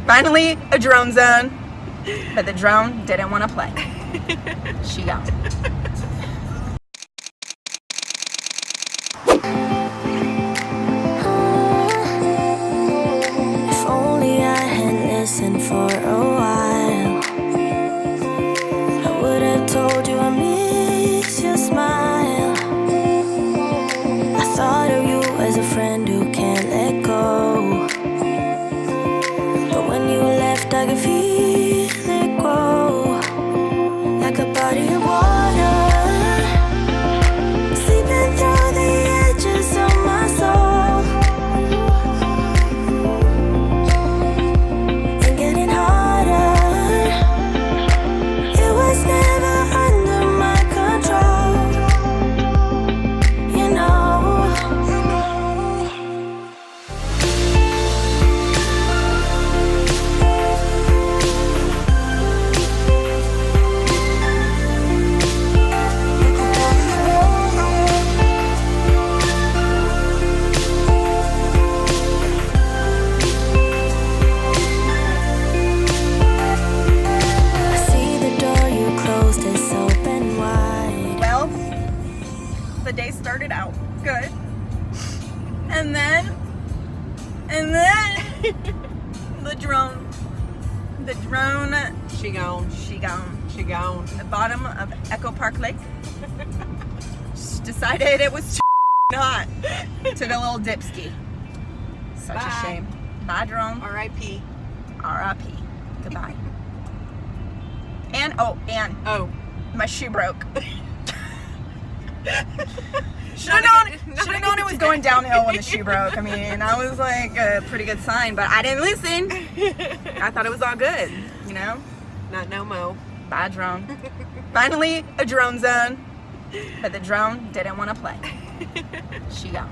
Finally, a drone zone, but the drone didn't want to play. She gone. If only I had listened for a while, I would have told you I miss your smile. I thought of you as a friend who can't let go, but when you left I could feel it grow, like a body of water, sleeping through the edges of my soul, and getting harder. It was never under my control, you know. I see the door you closed is open wide. Well, the day started out good, and then the drone, She gone. she gone. She gone. The bottom of Echo Park Lake. Just decided it was too hot. Took a little dip ski. Such Bye. a shame. Bye, drone. R.I.P. R.I.P. Goodbye. And Oh. my shoe broke. Should Not have a good- known. not Should a have known good it was going downhill when the shoe broke. I mean, that was like a pretty good sign, but I didn't listen. I thought it was all good, you know. Not no mo. Bye, drone. Finally, a drone zone, but the drone didn't want to play. She gone.